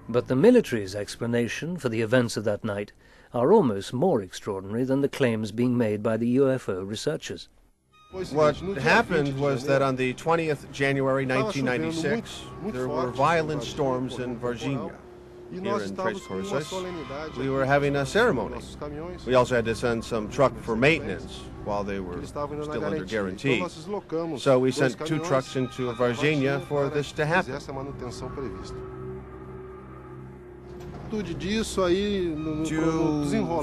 But the military's explanation for the events of that night are almost more extraordinary than the claims being made by the UFO researchers. What happened was that on the 20th January 1996, there were violent storms in Varginha, here in Três Corações. We were having a ceremony. We also had to send some truck for maintenance while they were still under guarantee. So we sent 2 trucks into Varginha for this to happen. To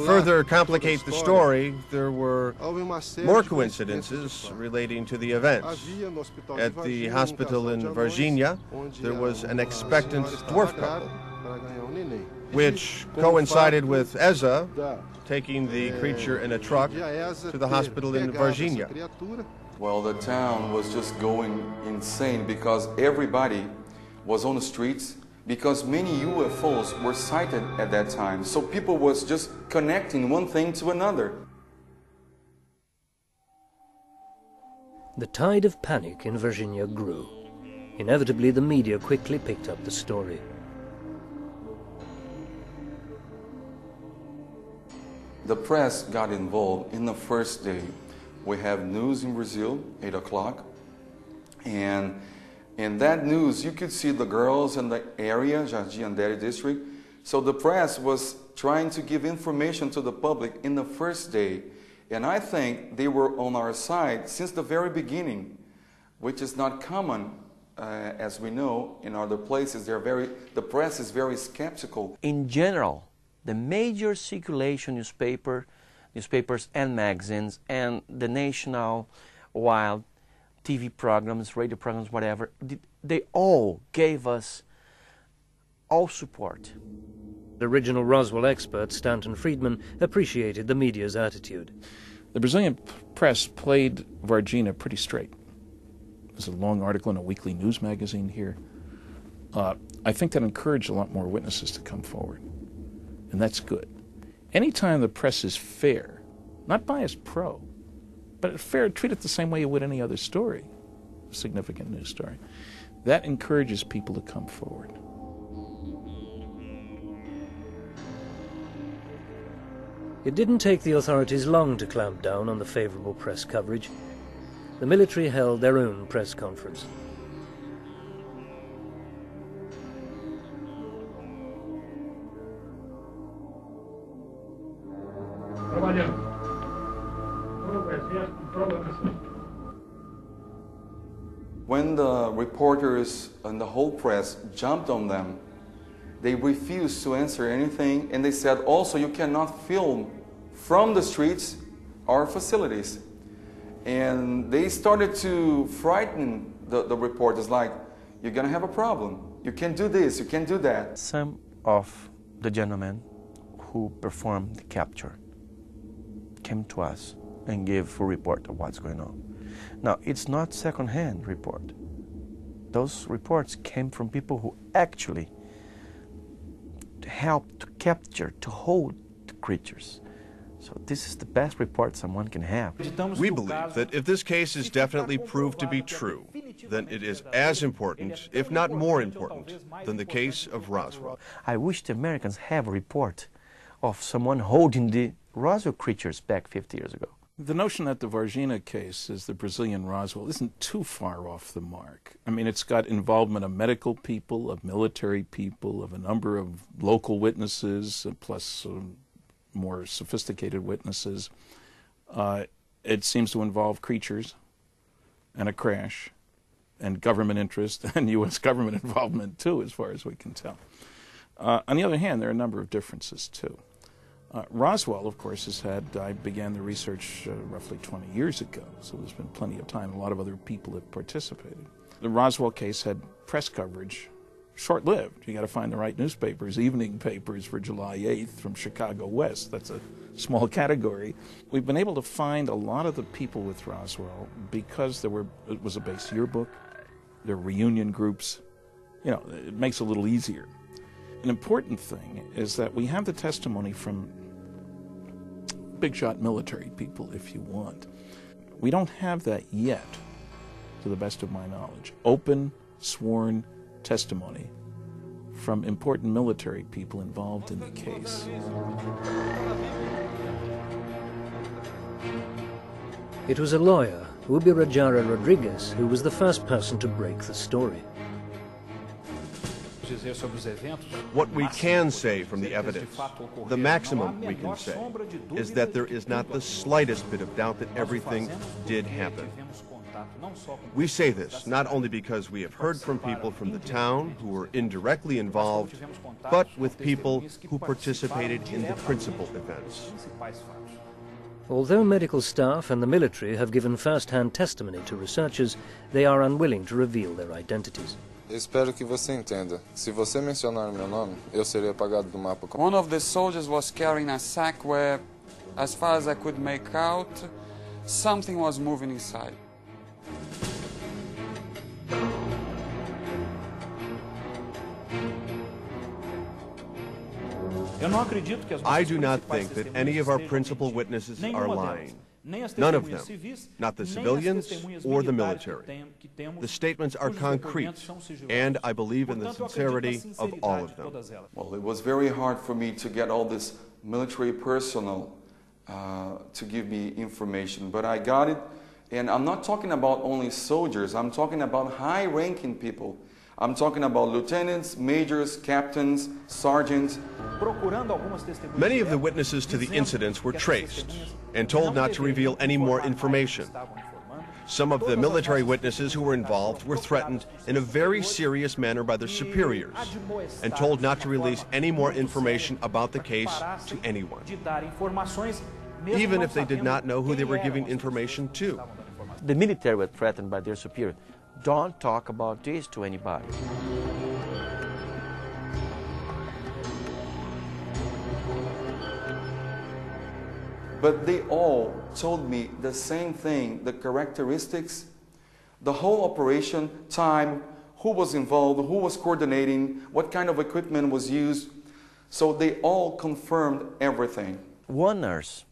further complicate the story, there were more coincidences relating to the events. At the hospital in Varginha, there was an expectant dwarf couple, which coincided with Eza taking the creature in a truck to the hospital in Varginha. Well, the town was just going insane because everybody was on the streets, because many UFOs were sighted at that time. So people was just connecting one thing to another. The tide of panic in Varginha grew. Inevitably, the media quickly picked up the story. The press got involved in the first day. We have news in Brazil, 8 o'clock, and in that news, you could see the girls in the area, Jardim Andere district. So the press was trying to give information to the public in the first day. And I think they were on our side since the very beginning, which is not common, as we know, in other places. The press is very skeptical. In general, the major circulation newspapers and magazines, and the national wild TV programs, radio programs, whatever, they all gave us all support. The original Roswell expert, Stanton Friedman, appreciated the media's attitude. The Brazilian press played Varginha pretty straight. There's a long article in a weekly news magazine here. I think that encouraged a lot more witnesses to come forward, and that's good. Anytime the press is fair, not biased pro, but fair, treat it the same way you would any other story, a significant news story. That encourages people to come forward. It didn't take the authorities long to clamp down on the favorable press coverage. The military held their own press conference. When the reporters and the whole press jumped on them, they refused to answer anything, and they said also you cannot film from the streets our facilities. And they started to frighten the reporters, like, you're going to have a problem. You can't do this, you can't do that. Some of the gentlemen who performed the capture came to us and gave a full report of what's going on. Now, it's not second-hand report. Those reports came from people who actually helped to capture, to hold the creatures. So this is the best report someone can have. We believe that if this case is definitely proved to be true, then it is as important, if not more important, than the case of Roswell. I wish the Americans have a report of someone holding the Roswell creatures back 50 years ago. The notion that the Varginha case is the Brazilian Roswell isn't too far off the mark. I mean, it's got involvement of medical people, of military people, of a number of local witnesses, plus more sophisticated witnesses. It seems to involve creatures and a crash and government interest and U.S. government involvement, too, as far as we can tell. On the other hand, there are a number of differences, too. Roswell, of course, I began the research roughly 20 years ago, so there's been plenty of time. A lot of other people have participated. The Roswell case had press coverage, short-lived. You got to find the right newspapers, evening papers for July 8th from Chicago West. That's a small category. We've been able to find a lot of the people with Roswell because it was a base yearbook, there were reunion groups. You know, it makes it a little easier. An important thing is that we have the testimony from big-shot military people, if you want. We don't have that yet, to the best of my knowledge. Open, sworn testimony from important military people involved in the case. It was a lawyer, Ubirajara Rodriguez, who was the first person to break the story. What we can say from the evidence, the maximum we can say, is that there is not the slightest bit of doubt that everything did happen. We say this not only because we have heard from people from the town who were indirectly involved, but with people who participated in the principal events. Although medical staff and the military have given first-hand testimony to researchers, they are unwilling to reveal their identities. Espero que você entenda. Se você mencionar meu nome, eu serei apagado do mapa. One of the soldiers was carrying a sack where, as far as I could make out, something was moving inside. I do not think that any of our principal witnesses are lying. None of them, not the civilians or the military. The statements are concrete, and I believe in the sincerity of all of them. Well, it was very hard for me to get all this military personnel to give me information, but I got it. And I'm not talking about only soldiers, I'm talking about high-ranking people. I'm talking about lieutenants, majors, captains, sergeants. Many of the witnesses to the incidents were traced and told not to reveal any more information. Some of the military witnesses who were involved were threatened in a very serious manner by their superiors and told not to release any more information about the case to anyone, even if they did not know who they were giving information to. The military were threatened by their superior. Don't talk about this to anybody. But they all told me the same thing, the characteristics, the whole operation, time, who was involved, who was coordinating, what kind of equipment was used. So they all confirmed everything. One nurse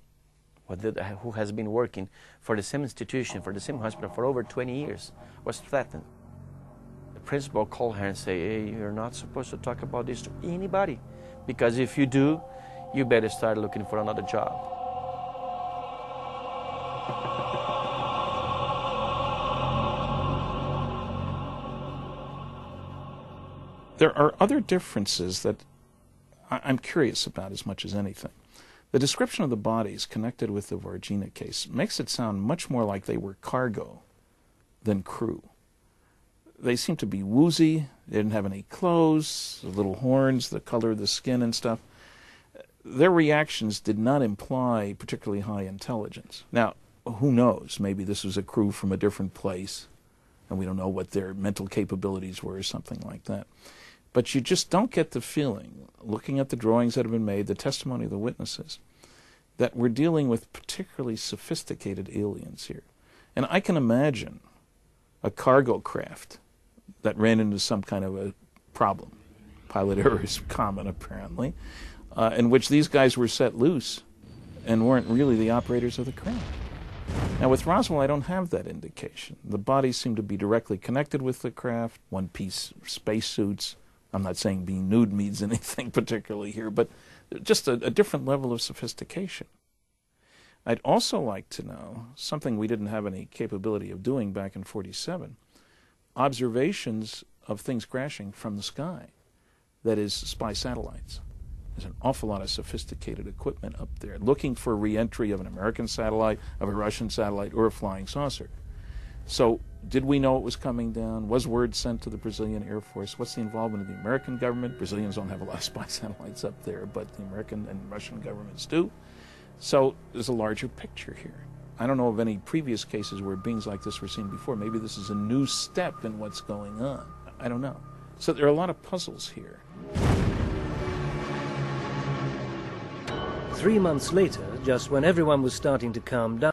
who has been working for the same institution, for the same hospital for over 20 years, was threatened. The principal called her and said, hey, you're not supposed to talk about this to anybody, because if you do, you better start looking for another job. There are other differences that I'm curious about as much as anything. The description of the bodies connected with the Varginha case makes it sound much more like they were cargo than crew. They seem to be woozy, they didn't have any clothes, the little horns, the color of the skin and stuff. Their reactions did not imply particularly high intelligence. Now, who knows? Maybe this was a crew from a different place, and we don't know what their mental capabilities were or something like that. But you just don't get the feeling, looking at the drawings that have been made, the testimony of the witnesses, that we're dealing with particularly sophisticated aliens here. And I can imagine a cargo craft that ran into some kind of a problem, pilot error is common apparently, in which these guys were set loose and weren't really the operators of the craft. Now with Roswell, I don't have that indication. The bodies seem to be directly connected with the craft, one-piece spacesuits. I'm not saying being nude means anything particularly here, but just a different level of sophistication. I'd also like to know, something we didn't have any capability of doing back in '47, observations of things crashing from the sky, that is, spy satellites. There's an awful lot of sophisticated equipment up there, looking for re-entry of an American satellite, of a Russian satellite, or a flying saucer. So, did we know it was coming down? Was word sent to the Brazilian Air Force? What's the involvement of the American government? Brazilians don't have a lot of spy satellites up there, but the American and Russian governments do. So, there's a larger picture here. I don't know of any previous cases where beings like this were seen before. Maybe this is a new step in what's going on. I don't know. So there are a lot of puzzles here. 3 months later, just when everyone was starting to calm down,